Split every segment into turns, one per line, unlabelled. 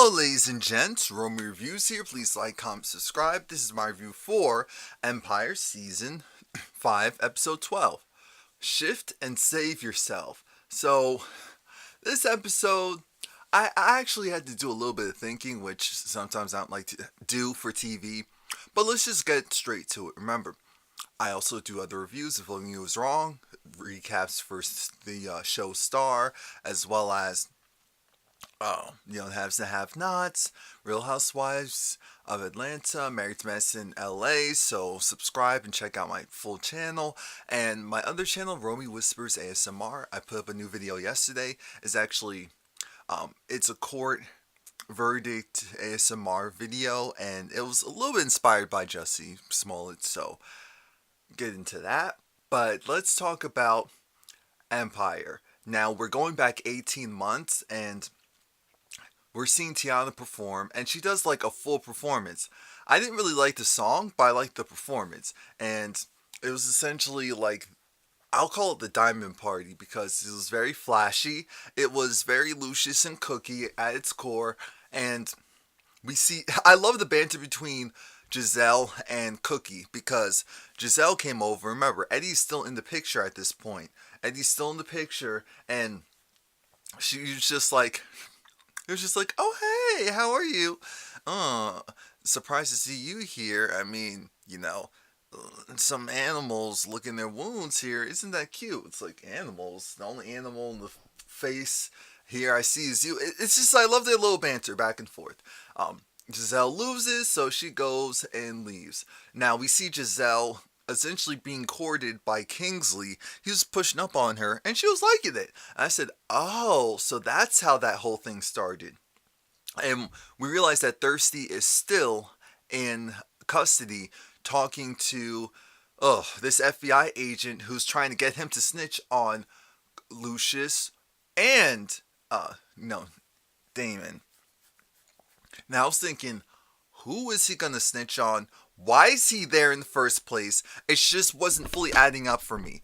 Hello ladies and gents, Romie Reviews here. Please like, comment, subscribe. This is my review for Empire Season 5, Episode 12. Shift and Save Yourself. So, this episode, I actually had to do a little bit of thinking, which sometimes I don't like to do for TV. But let's just get straight to it. Remember, I also do other reviews if anything was wrong, recaps for the show Star, as well as Haves and Have Nots, Real Housewives of Atlanta, Married to Medicine LA. So subscribe and check out my full channel. And my other channel, Romie Whispers ASMR. I put up a new video yesterday. It's actually, it's a court verdict ASMR video, and it was a little bit inspired by Jussie Smollett. So get into that. But let's talk about Empire. Now we're going back 18 months, and we're seeing Tiana perform, and she does like a full performance. I didn't really like the song, but I liked the performance. And it was essentially like, I'll call it the Diamond Party because it was very flashy. It was very Lucius and Cookie at its core. And I love the banter between Giselle and Cookie because Giselle came over. Remember, Eddie's still in the picture at this point. Eddie's still in the picture, and she was just like, it was just like, oh, hey, how are you? Surprised to see you here. I mean, some animals licking their wounds here. Isn't that cute? It's like animals. The only animal in the face here I see is you. It's just, I love their little banter back and forth. Giselle loses, so she goes and leaves. Now, we see Giselle essentially being courted by Kingsley. He was pushing up on her, and she was liking it. And I said, oh, so that's how that whole thing started. And we realized that Thirsty is still in custody talking to this FBI agent who's trying to get him to snitch on Lucius and Damon. Now I was thinking, who is he gonna snitch on? Why is he there in the first place? It just wasn't fully adding up for me.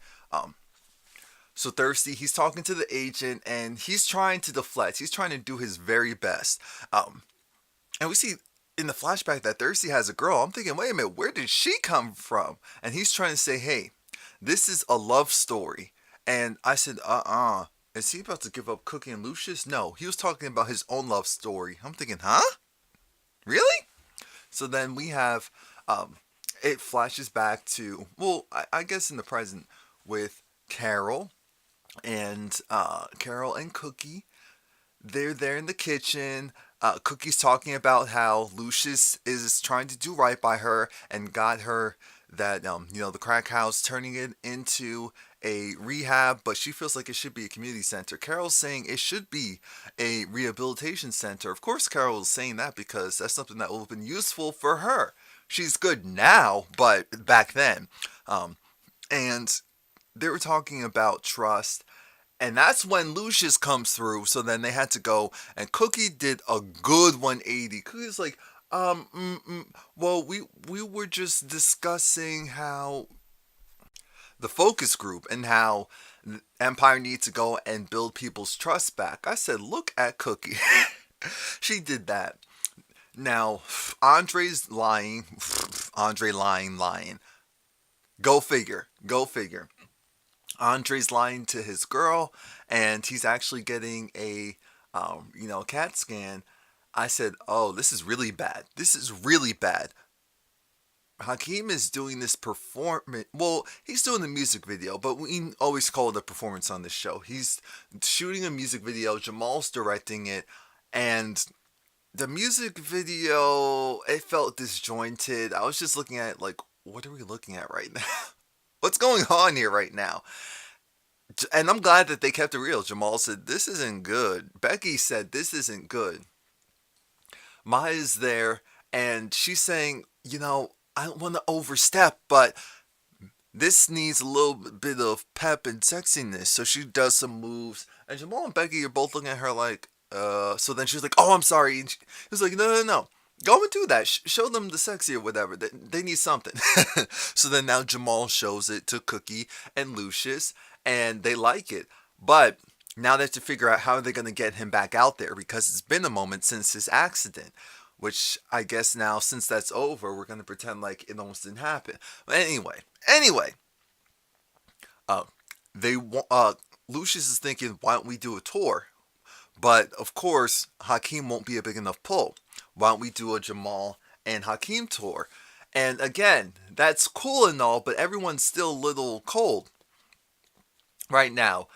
So Thirsty, he's talking to the agent, and he's trying to deflect. He's trying to do his very best. And we see in the flashback that Thirsty has a girl. I'm thinking, wait a minute, where did she come from? And he's trying to say, hey, this is a love story. And I said, is he about to give up Cookie and Lucius? No, he was talking about his own love story. I'm thinking, huh? Really? So then we have, it flashes back to, well, I guess in the present with Carol and Cookie. They're there in the kitchen. Cookie's talking about how Lucius is trying to do right by her and got her that, the crack house, turning it into a rehab, but she feels like it should be a community center. Carol's saying it should be a rehabilitation center. Of course, Carol is saying that because that's something that will have been useful for her. She's good now, but back then. And they were talking about trust, and that's when Lucius comes through. So then they had to go, and Cookie did a good 180. Cookie's like, well, we were just discussing how the focus group and how Empire needs to go and build people's trust back. I said, look at Cookie. She did that. Now, Andre's lying. Andre lying. Go figure. Andre's lying to his girl, and he's actually getting a, CAT scan. I said, oh, this is really bad. Hakeem is doing this performance. Well, he's doing the music video, but we always call it a performance on this show. He's shooting a music video. Jamal's directing it, and the music video, it felt disjointed. I was just looking at it like, what are we looking at right now? What's going on here right now? And I'm glad that they kept it real. Jamal said, this isn't good. Becky said, this isn't good. Maya's there, and she's saying, I don't want to overstep, but this needs a little bit of pep and sexiness. So she does some moves, and Jamal and Becky are both looking at her like, so then she's like, oh, I'm sorry. And she was like, no. Go and do that. Show them the sexy or whatever. They need something. So then now Jamal shows it to Cookie and Lucius, and they like it. But Now they have to figure out how they're going to get him back out there because it's been a moment since his accident. Which I guess now, since that's over, we're going to pretend like it almost didn't happen. But anyway, uh, they Lucius is thinking, why don't we do a tour? But of course, Hakeem won't be a big enough pull. Why don't we do a Jamal and Hakeem tour? And again, that's cool and all, but everyone's still a little cold right now.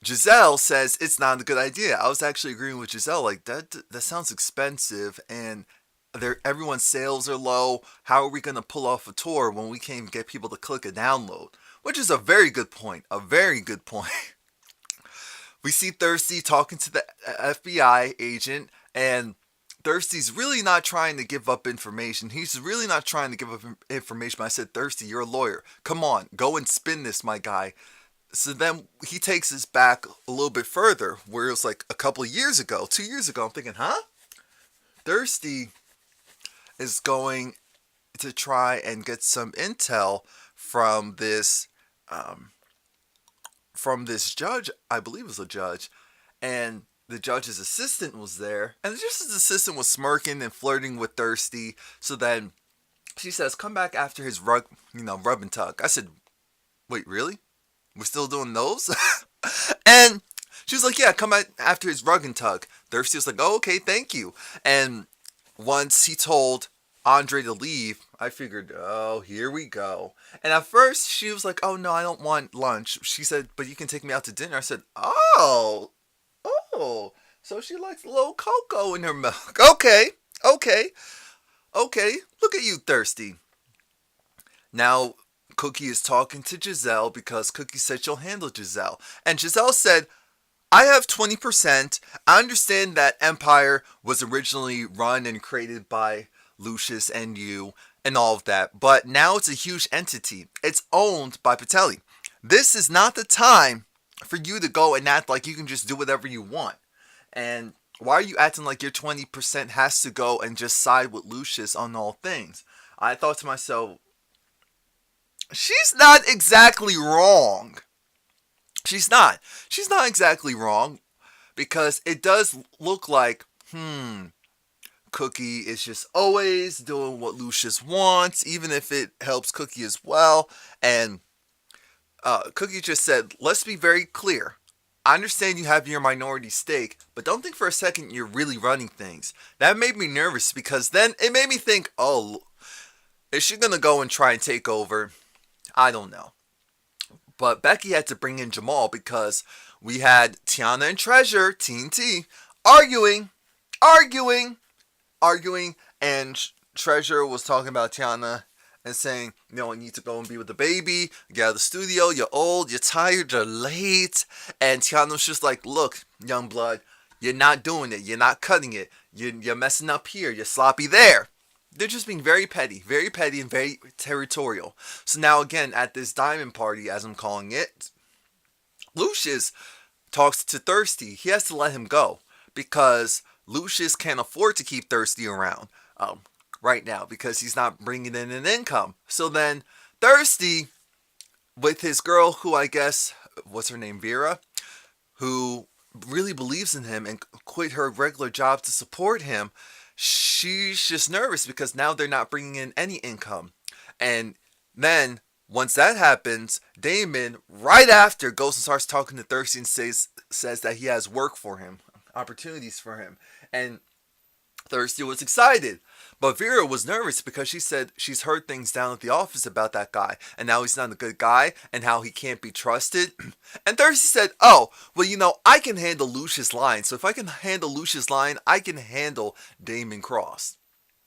Giselle says it's not a good idea. I was actually agreeing with Giselle. Like that sounds expensive, and everyone's sales are low. How are we going to pull off a tour when we can't even get people to click a download? Which is a very good point. A very good point. We see Thirsty talking to the FBI agent, and Thirsty's really not trying to give up information. He's really not trying to give up information. I said, Thirsty, you're a lawyer. Come on, go and spin this, my guy. So then he takes us back a little bit further, where it was like a couple of years ago, 2 years ago. I'm thinking, huh? Thirsty is going to try and get some intel from um, this judge. I believe it was a judge, and the judge's assistant was there, and just his assistant was smirking and flirting with Thirsty. So then she says, "Come back after his rub and tug." I said, "Wait, really? We're still doing those?" And she was like, "Yeah, come back after his rug and tug." Thirsty was like, "Oh, okay, thank you." And once he told Andre to leave, I figured, oh, here we go. And at first, she was like, "Oh no, I don't want lunch." She said, "But you can take me out to dinner." I said, "Oh, so she likes a little cocoa in her milk." Okay, okay, okay. Look at you, Thirsty. Now, Cookie is talking to Giselle because Cookie said she'll handle Giselle. And Giselle said, "I have 20%. I understand that Empire was originally run and created by Lucius and you and all of that, but now it's a huge entity. It's owned by Patelli. This is not the time for you to go and act like you can just do whatever you want. And why are you acting like your 20% has to go and just side with Lucius on all things?" I thought to myself, she's not exactly wrong. She's not. She's not exactly wrong because it does look like, Cookie is just always doing what Lucius wants, even if it helps Cookie as well. And Cookie just said, "Let's be very clear. I understand you have your minority stake, but don't think for a second you're really running things." That made me nervous because then it made me think, oh, is she going to go and try and take over? I don't know. But Becky had to bring in Jamal because we had Tiana and Treasure, TNT, arguing, arguing, arguing, and Treasure was talking about Tiana and saying, "I need to go and be with the baby. Get out of the studio. You're old. You're tired. You're late." And Tiana was just like, "Look, young blood, you're not doing it. You're not cutting it. You're messing up here. You're sloppy there." They're just being very petty, and very territorial. So now again, at this diamond party, as I'm calling it, Lucius talks to Thirsty. He has to let him go because Lucius can't afford to keep Thirsty around right now because he's not bringing in an income. So then Thirsty, with his girl, who I guess, what's her name, Vera, who really believes in him and quit her regular job to support him, she's just nervous because now they're not bringing in any income. And then once that happens, Damon right after goes and starts talking to Thirsty and says that he has work for him, opportunities for him. And Thirsty was excited. But Vera was nervous because she said she's heard things down at the office about that guy, and now he's not a good guy, and how he can't be trusted. And Thirsty said, "Oh, well, I can handle Lucius' line, so if I can handle Lucius' line, I can handle Damon Cross.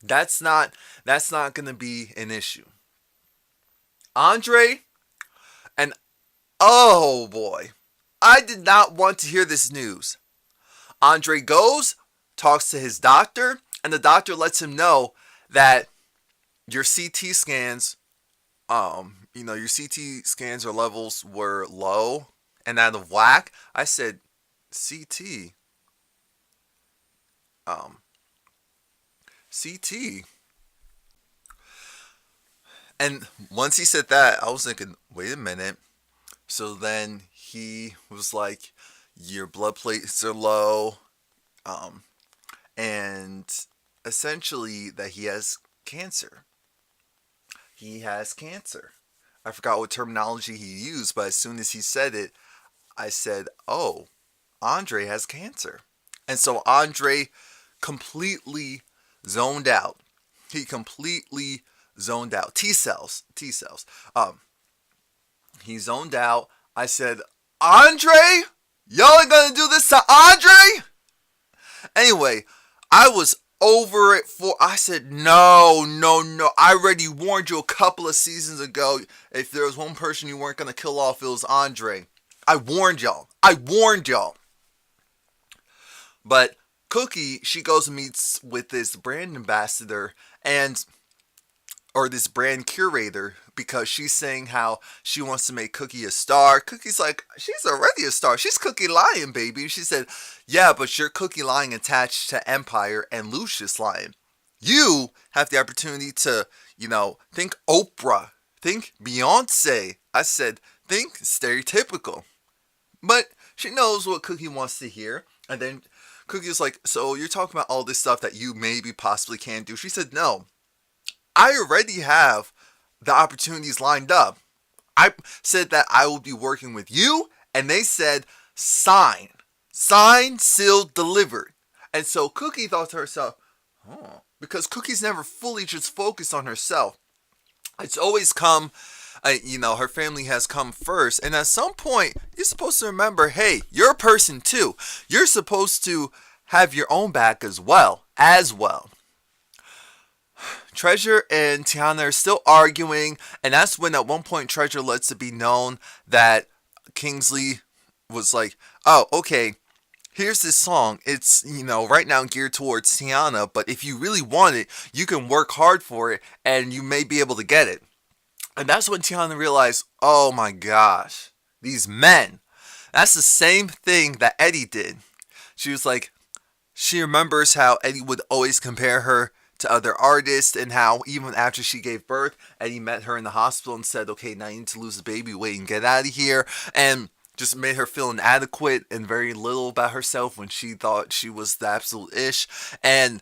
That's not going to be an issue." Andre, and oh boy, I did not want to hear this news. Andre goes, talks to his doctor, and the doctor lets him know that your CT scans, your CT scans or levels were low and out of whack. I said, CT, CT. And once he said that, I was thinking, wait a minute. So then he was like, your blood plates are low, and essentially that he has cancer. He has cancer. I forgot what terminology he used, but as soon as he said it, I said, "Oh, Andre has cancer." And so Andre completely zoned out. He completely zoned out. T cells, T cells. He zoned out. I said, "Andre, y'all are gonna do this to Andre?" Anyway, I was over it for. I said, no, no, no. I already warned you a couple of seasons ago. If there was one person you weren't gonna kill off, it was Andre. I warned y'all. I warned y'all. But Cookie, she goes and meets with this brand ambassador and or this brand curator because she's saying how she wants to make Cookie a star. Cookie's like, she's already a star. She's Cookie Lion, baby. She said, yeah, but you're Cookie Lion attached to Empire and Lucius Lion. You have the opportunity to, think Oprah, think Beyonce. I said, think stereotypical. But she knows what Cookie wants to hear. And then Cookie was like, so you're talking about all this stuff that you maybe possibly can do. She said, no. I already have the opportunities lined up. I said that I will be working with you, and they said sign, sealed, delivered. And so Cookie thought to herself, oh, because Cookie's never fully just focused on herself. It's always come, her family has come first. And at some point, you're supposed to remember, hey, you're a person too. You're supposed to have your own back as well. Treasure and Tiana are still arguing, and that's when at one point Treasure lets it be known that Kingsley was like, oh, okay, here's this song. It's, right now geared towards Tiana, but if you really want it, you can work hard for it, and you may be able to get it. And that's when Tiana realized, oh my gosh, these men. That's the same thing that Eddie did. She was like, she remembers how Eddie would always compare her to other artists, and how even after she gave birth, Eddie met her in the hospital and said, okay, now you need to lose the baby weight and get out of here, and just made her feel inadequate and very little about herself when she thought she was the absolute ish. And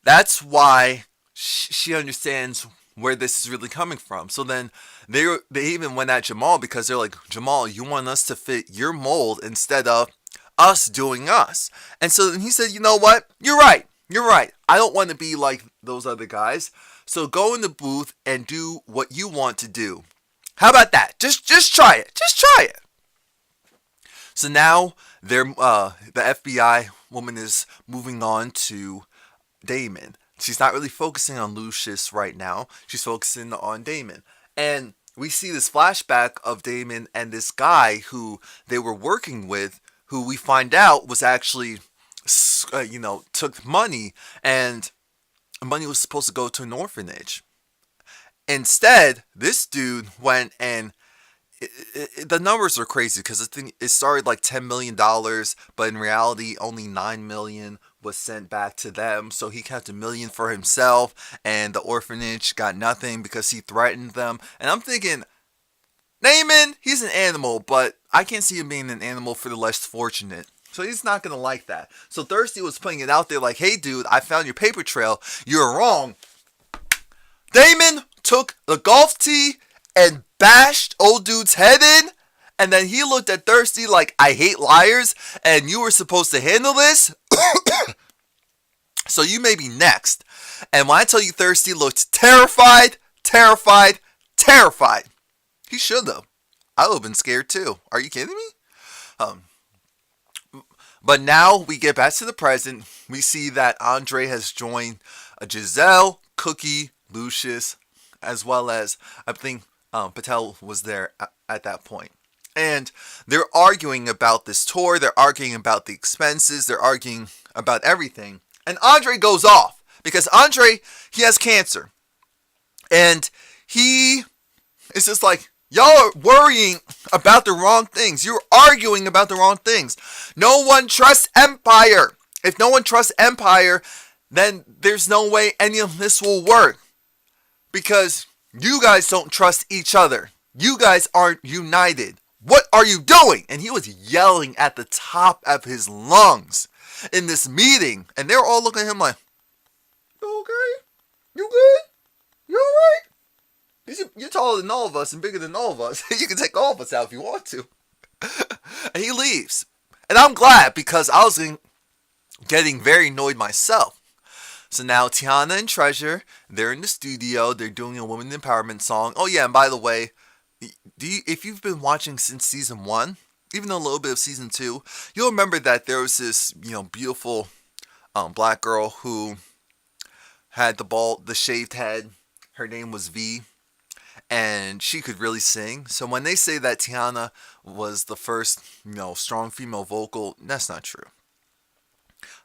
that's why she understands where this is really coming from. So then they even went at Jamal because they're like, Jamal, you want us to fit your mold instead of us doing us. And so then he said, you know what? You're right. I don't want to be like those other guys. So go in the booth and do what you want to do. How about that? Just try it. So now the FBI woman is moving on to Damon. She's not really focusing on Lucius right now. She's focusing on Damon. And we see this flashback of Damon and this guy who they were working with, who we find out was actually took money, and money was supposed to go to an orphanage. Instead, this dude went and the numbers are crazy because I think it started like $10 million, but in reality, only $9 million was sent back to them. So he kept $1 million for himself, and the orphanage got nothing because he threatened them. And I'm thinking, Damon, he's an animal, but I can't see him being an animal for the less fortunate. So he's not going to like that. So Thirsty was putting it out there like, hey dude, I found your paper trail. You're wrong. Damon took the golf tee and bashed old dude's head in. And then he looked at Thirsty like, I hate liars. And you were supposed to handle this. So you may be next. And when I tell you Thirsty looked terrified. He should have. I would have been scared too. Are you kidding me? But now we get back to the present. We see that Andre has joined Giselle, Cookie, Lucius, as well as, I think Patel was there at that point. And they're arguing about this tour. They're arguing about the expenses. They're arguing about everything. And Andre goes off because Andre, he has cancer. And he is just like, y'all are worrying about the wrong things. You're arguing about the wrong things. No one trusts Empire. If no one trusts Empire, then there's no way any of this will work. Because you guys don't trust each other. You guys aren't united. what are you doing? And he was yelling at the top of his lungs in this meeting. And they were all looking at him like, you okay? You good? You alright? You're taller than all of us and bigger than all of us. You can take all of us out if you want to. And he leaves. And I'm glad because I was getting very annoyed myself. So now Tiana and Treasure, they're in the studio. They're doing a women empowerment song. Oh yeah, and by the way, if you've been watching since season 1, even a little bit of season 2, you'll remember that there was this, beautiful black girl who had the shaved head. Her name was V, and she could really sing. So when they say that Tiana was the first, strong female vocal, that's not true.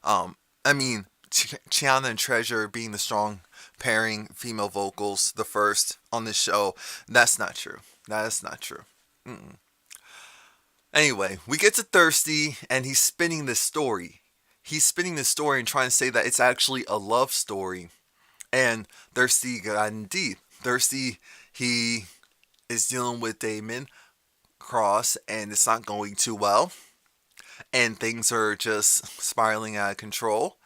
I mean, Tiana and Treasure being the strong pairing female vocals, the first on this show, that's not true. That is not true. Mm-mm. Anyway, we get to Thirsty, and he's spinning this story. He's spinning this story and trying to say that it's actually a love story. And Thirsty got in deep. Thirsty, he is dealing with Damon Cross, and it's not going too well. And things are just spiraling out of control.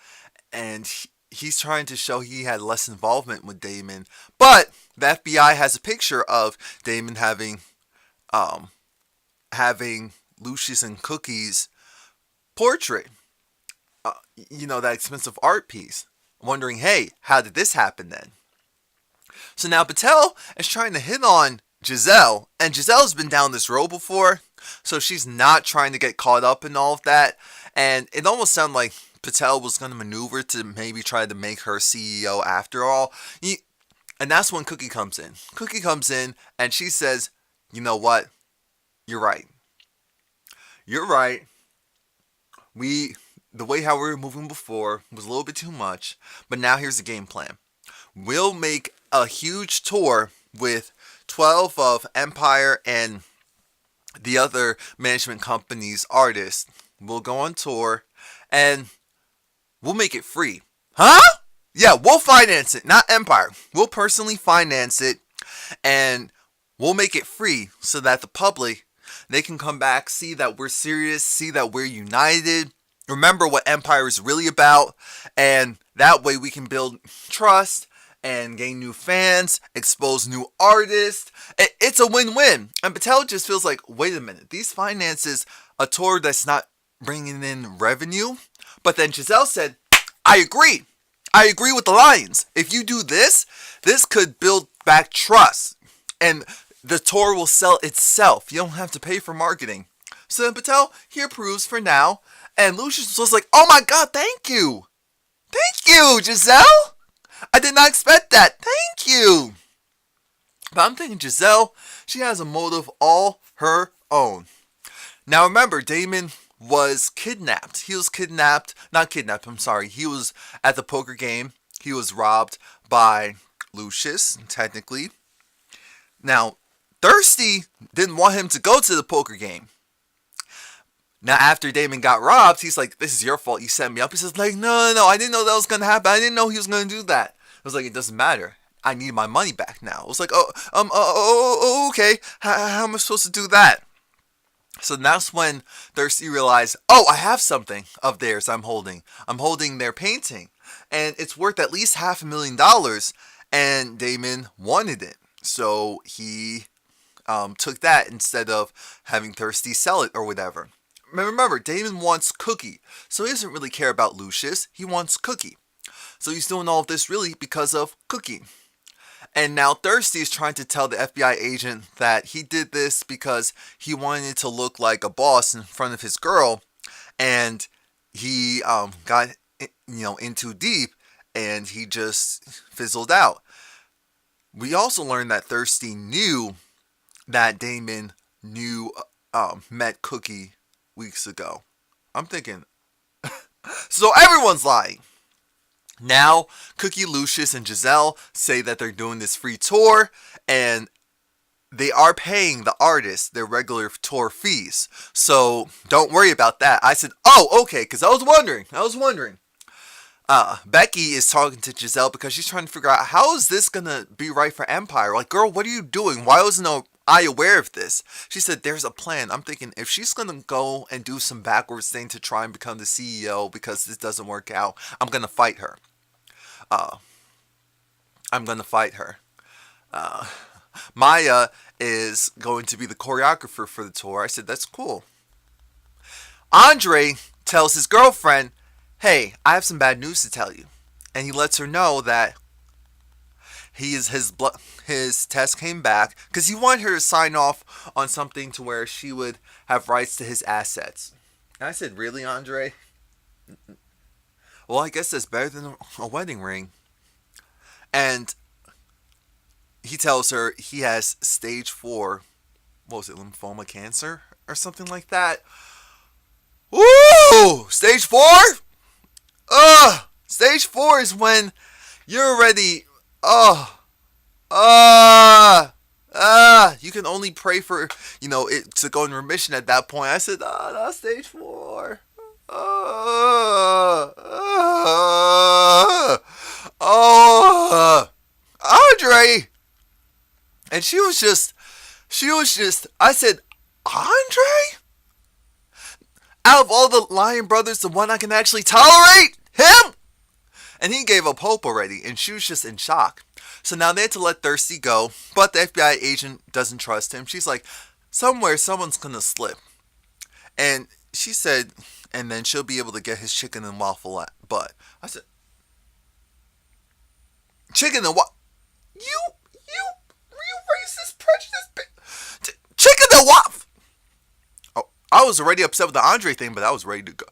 And he's trying to show he had less involvement with Damon. But the FBI has a picture of Damon having Lucius and Cookie's portrait. That expensive art piece. Wondering, hey, how did this happen then? So now Patel is trying to hit on Giselle. And Giselle's been down this road before. So she's not trying to get caught up in all of that. And it almost sounded like Patel was going to maneuver to maybe try to make her CEO after all. And that's when Cookie comes in. Cookie comes in and she says, you know what? You're right. You're right. The way how we were moving before was a little bit too much. But now here's the game plan. We'll make a huge tour with 12 of Empire and the other management company's artists. We'll go on tour and we'll make it free. Huh? Yeah, we'll finance it. Not Empire. We'll personally finance it. And we'll make it free so that the public, they can come back, see that we're serious, see that we're united. Remember what Empire is really about. And that way we can build trust and gain new fans, expose new artists. It's a win-win. And Patel just feels like, wait a minute. These finances a tour that's not bringing in revenue. But then Giselle said, I agree. I agree with the Lions. If you do this, this could build back trust. And the tour will sell itself. You don't have to pay for marketing. So then Patel, he approves for now. And Lucius was like, oh my God, thank you. Thank you, Giselle. I did not expect that. Thank you. But I'm thinking Giselle, she has a motive all her own. Now remember, Damon was kidnapped. He was He was at the poker game. He was robbed by Lucius, technically. Now, Thirsty didn't want him to go to the poker game. Now, after Damon got robbed, he's like, this is your fault. You set me up. He says, no, I didn't know that was going to happen. I didn't know he was going to do that. I was like, it doesn't matter. I need my money back now. I was like, okay. How am I supposed to do that? So that's when Thirsty realized, I have something of theirs I'm holding. I'm holding their painting. And it's worth at least $500,000. And Damon wanted it. So he took that instead of having Thirsty sell it or whatever. Remember, Damon wants Cookie. So he doesn't really care about Lucius. He wants Cookie. So he's doing all of this really because of Cookie. And now Thirsty is trying to tell the FBI agent that he did this because he wanted to look like a boss in front of his girl. And he got in too deep and he just fizzled out. We also learned that Thirsty knew that Damon met Cookie weeks ago. I'm thinking, so everyone's lying. Now, Cookie, Lucius, and Giselle say that they're doing this free tour, and they are paying the artists their regular tour fees. So, don't worry about that. I said, okay, because I was wondering. Becky is talking to Giselle because she's trying to figure out how is this going to be right for Empire. Like, girl, what are you doing? Why wasn't I aware of this. She said, there's a plan. I'm thinking, if she's going to go and do some backwards thing to try and become the CEO because this doesn't work out, I'm going to fight her. Uh, I'm going to fight her. Uh, Maya is going to be the choreographer for the tour. I said, that's cool. Andre tells his girlfriend, hey, I have some bad news to tell you. And he lets her know that his test came back because he wanted her to sign off on something to where she would have rights to his assets. And I said, really, Andre? Well, I guess that's better than a wedding ring. And he tells her he has stage 4, what was it, lymphoma cancer or something like that. Woo! Stage 4? Stage 4 is when you're already, you can only pray for, it to go in remission at that point. I said, no, stage 4. Andre. And she was just, I said, Andre? Out of all the Lion brothers, the one I can actually tolerate? Him? And he gave up hope already, and she was just in shock. So now they had to let Thirsty go, but the FBI agent doesn't trust him. She's like, somewhere someone's going to slip. And she said, and then she'll be able to get his chicken and waffle butt. I said, chicken and what? You racist, prejudiced chicken and waffle. Oh, I was already upset with the Andre thing, but I was ready to go.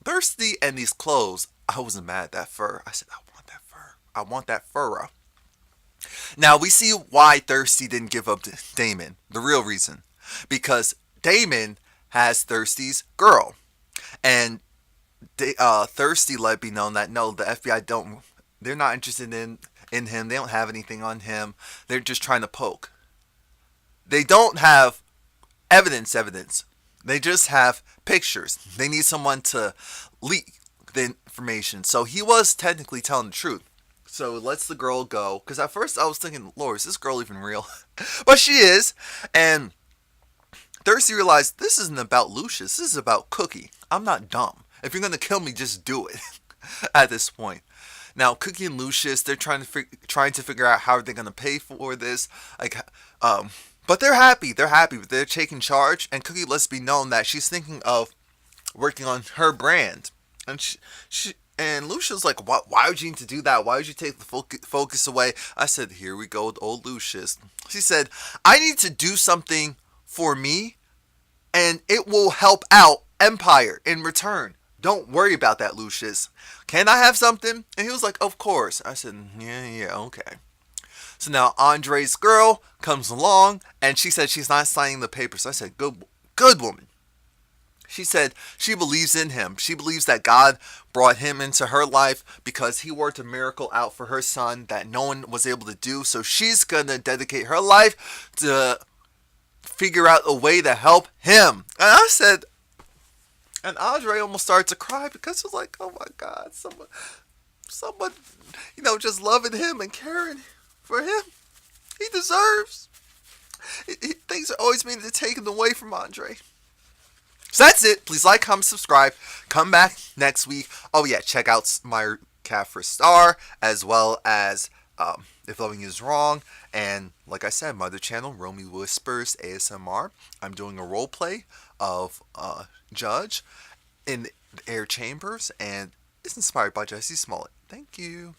Thirsty and these clothes, I wasn't mad at that fur. I said, I want that fur. I want that fur. Now, we see why Thirsty didn't give up to Damon. The real reason. Because Damon has Thirsty's girl. And Thirsty let it be known that, no, the FBI they're not interested in him. They don't have anything on him. They're just trying to poke. They don't have evidence. They just have pictures. They need someone to leak the information. So he was technically telling the truth. So lets the girl go. Because at first I was thinking, Lord, is this girl even real? But she is. And Thirsty realized this isn't about Lucius. This is about Cookie. I'm not dumb. If you're going to kill me, just do it. At this point. Now, Cookie and Lucius, they're trying to figure out how they're going to pay for this. But they're happy. They're taking charge. And Cookie lets be known that she's thinking of working on her brand. And Lucius like, why would you need to do that? Why would you take the focus away? I said, here we go with old Lucius. She said, I need to do something for me, and it will help out Empire in return. Don't worry about that, Lucius. Can I have something? And he was like, of course. I said, yeah, okay. So now Andre's girl comes along, and she said she's not signing the papers. I said, good woman. She said she believes in him. She believes that God brought him into her life because he worked a miracle out for her son that no one was able to do. So she's going to dedicate her life to figure out a way to help him. And I said, and Andre almost started to cry because it was like, oh my God, someone, just loving him and caring for him. He deserves. Things are always being taken away from Andre. So that's it. Please like, comment, subscribe. Come back next week. Oh yeah, check out my cat for Star, as well as If Loving You Is Wrong. And like I said, my other channel, Romie Whispers ASMR. I'm doing a role play of Judge in the air chambers, and it's inspired by Jesse Smollett. Thank you.